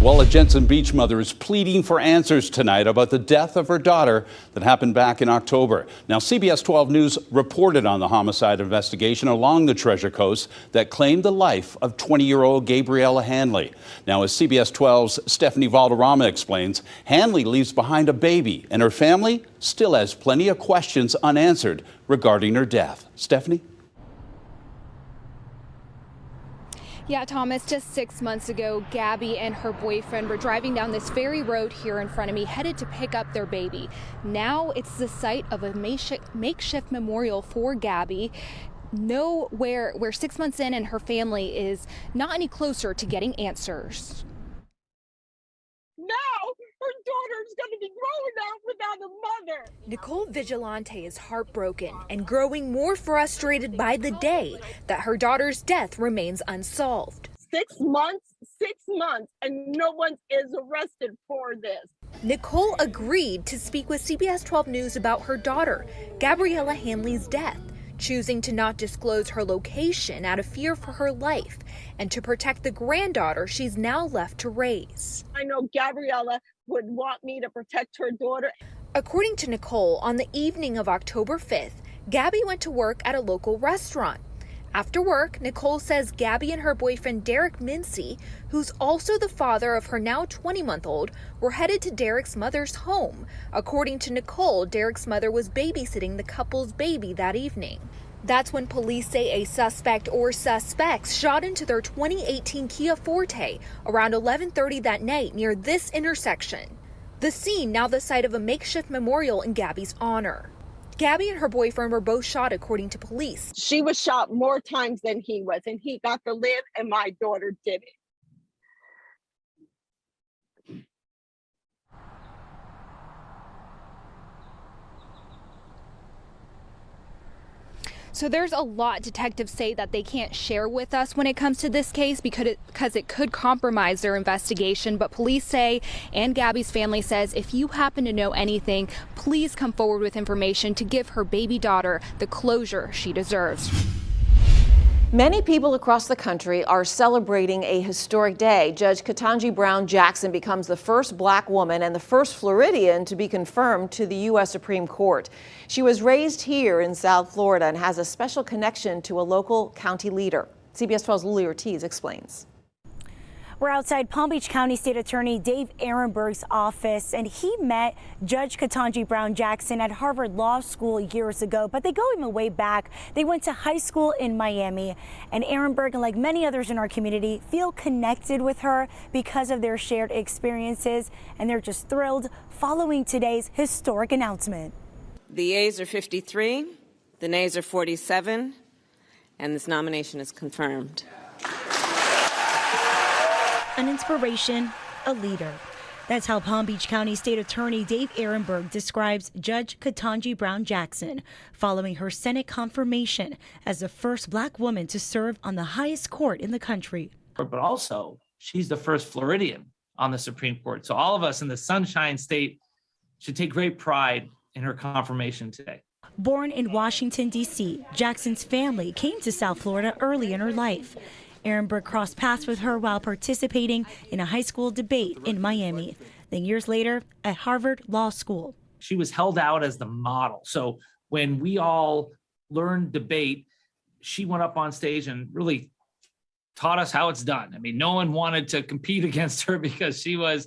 Well, a Jensen Beach mother is pleading for answers tonight about the death of her daughter that happened back in October. Now, CBS 12 News reported on the homicide investigation along the Treasure Coast that claimed the life of 20-year-old Gabby Hanley. Now, as CBS 12's Stephanie Valderrama explains, Hanley leaves behind a baby, and her family still has plenty of questions unanswered regarding her death. Stephanie? Yeah, Thomas, just 6 months ago, Gabby and her boyfriend were driving down this very road here in front of me, headed to pick up their baby. Now it's the site of a makeshift memorial for Gabby. Where 6 months in and her family is not any closer to getting answers. Now her daughter's going to be growing up without a mother. Nicole Vigilante is heartbroken and growing more frustrated by the day that her daughter's death remains unsolved. 6 months, and no one is arrested for this. Nicole agreed to speak with CBS 12 News about her daughter, Gabriella Hanley's death, choosing to not disclose her location out of fear for her life and to protect the granddaughter she's now left to raise. I know Gabriella would want me to protect her daughter. According to Nicole, on the evening of October 5th, Gabby went to work at a local restaurant. After work, Nicole says Gabby and her boyfriend Derek Mincy, who's also the father of her now 20-month-old, were headed to Derek's mother's home. According to Nicole, Derek's mother was babysitting the couple's baby that evening. That's when police say a suspect or suspects shot into their 2018 Kia Forte around 11:30 that night near this intersection. The scene now the site of a makeshift memorial in Gabby's honor. Gabby and her boyfriend were both shot, according to police. She was shot more times than he was, and he got to live, and my daughter didn't. So there's a lot detectives say that they can't share with us when it comes to this case because it could compromise their investigation. But police say, and Gabby's family says, if you happen to know anything, please come forward with information to give her baby daughter the closure she deserves. Many people across the country are celebrating a historic day. Judge Ketanji Brown Jackson becomes the first black woman and the first Floridian to be confirmed to the U.S. Supreme Court. She was raised here in South Florida and has a special connection to a local county leader. CBS 12's Lily Ortiz explains. We're outside Palm Beach County State Attorney Dave Ehrenberg's office, and he met Judge Ketanji Brown Jackson at Harvard Law School years ago, but they go even way back. They went to high school in Miami, and Ehrenberg, and like many others in our community, feel connected with her because of their shared experiences, and they're just thrilled following today's historic announcement. The yeas are 53, the nays are 47, and this nomination is confirmed. An inspiration, a leader. That's how Palm Beach County State Attorney Dave Ehrenberg describes Judge Ketanji Brown Jackson following her Senate confirmation as the first black woman to serve on the highest court in the country. But also, she's the first Floridian on the Supreme Court. So all of us in the Sunshine State should take great pride in her confirmation today. Born in Washington, D.C., Jackson's family came to South Florida early in her life. Ehrenberg crossed paths with her while participating in a high school debate in Miami. Then years later, at Harvard Law School. She was held out as the model. So when we all learned debate, she went up on stage and really taught us how it's done. I mean, no one wanted to compete against her because she was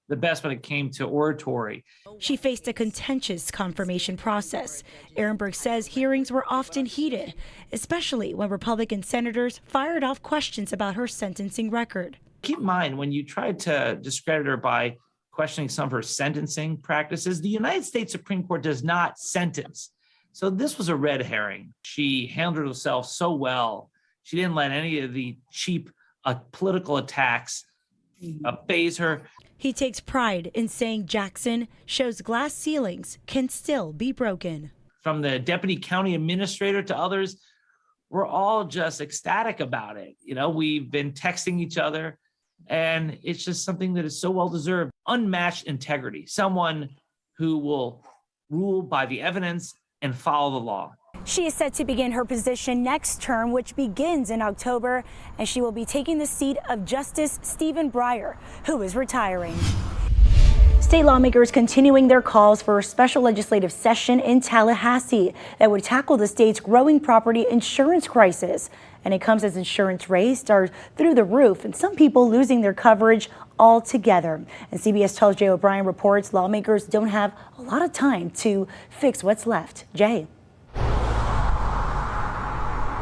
the best when it came to oratory. She faced a contentious confirmation process. Ehrenberg says hearings were often heated, especially when Republican senators fired off questions about her sentencing record. Keep in mind, when you tried to discredit her by questioning some of her sentencing practices, the United States Supreme Court does not sentence. So this was a red herring. She handled herself so well. She didn't let any of the cheap political attacks faze her. He takes pride in saying Jackson shows glass ceilings can still be broken. From the deputy county administrator to others, we're all just ecstatic about it. You know, we've been texting each other, and it's just something that is so well deserved. Unmatched integrity, someone who will rule by the evidence and follow the law. She is set to begin her position next term, which begins in October, and she will be taking the seat of Justice Stephen Breyer, who is retiring. State lawmakers continuing their calls for a special legislative session in Tallahassee that would tackle the state's growing property insurance crisis. And it comes as insurance rates are through the roof and some people losing their coverage altogether. And CBS 12's Jay O'Brien reports lawmakers don't have a lot of time to fix what's left. Jay.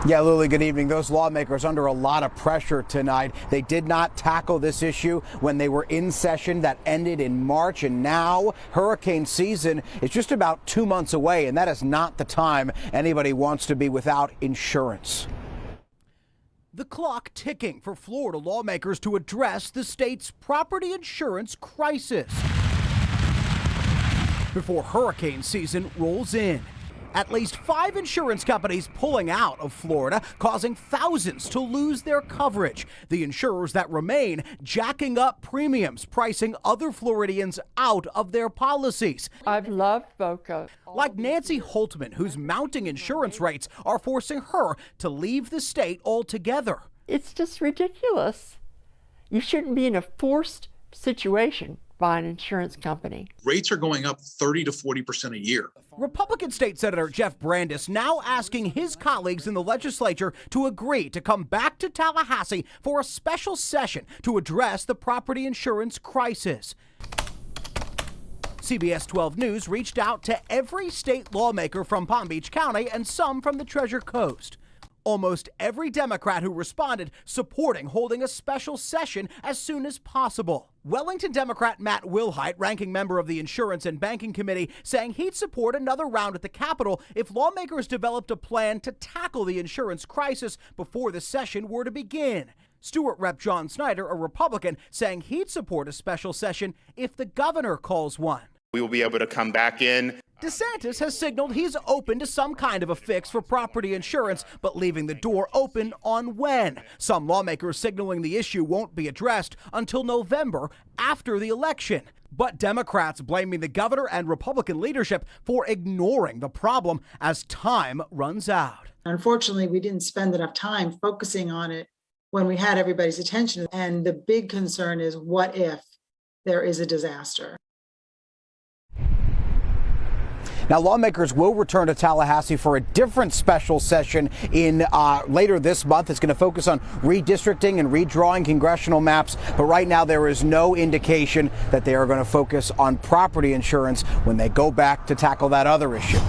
Yeah, Lily, good evening. Those lawmakers under a lot of pressure tonight. They did not tackle this issue when they were in session. That ended in March, and now hurricane season is just about 2 months away, and that is not the time anybody wants to be without insurance. The clock ticking for Florida lawmakers to address the state's property insurance crisis before hurricane season rolls in. At least 5 insurance companies pulling out of Florida, causing thousands to lose their coverage. The insurers that remain jacking up premiums, pricing other Floridians out of their policies. I've loved Boca. Like Nancy Holtman, whose mounting insurance rates are forcing her to leave the state altogether. It's just ridiculous. You shouldn't be in a forced situation by an insurance company. Rates are going up 30 to 40% a year. Republican State Senator Jeff Brandis now asking his colleagues in the legislature to agree to come back to Tallahassee for a special session to address the property insurance crisis. CBS 12 News reached out to every state lawmaker from Palm Beach County and some from the Treasure Coast. Almost every Democrat who responded supporting holding a special session as soon as possible. Wellington Democrat Matt Wilhite, ranking member of the Insurance and Banking Committee, saying he'd support another round at the Capitol if lawmakers developed a plan to tackle the insurance crisis before the session were to begin. Stewart Rep. John Snyder, a Republican, saying he'd support a special session if the governor calls one. We will be able to come back in. DeSantis has signaled he's open to some kind of a fix for property insurance, but leaving the door open on when. Some lawmakers signaling the issue won't be addressed until November after the election. But Democrats blaming the governor and Republican leadership for ignoring the problem as time runs out. Unfortunately, we didn't spend enough time focusing on it when we had everybody's attention. And the big concern is, what if there is a disaster? Now, lawmakers will return to Tallahassee for a different special session in later this month. It's going to focus on redistricting and redrawing congressional maps. But right now, there is no indication that they are going to focus on property insurance when they go back to tackle that other issue.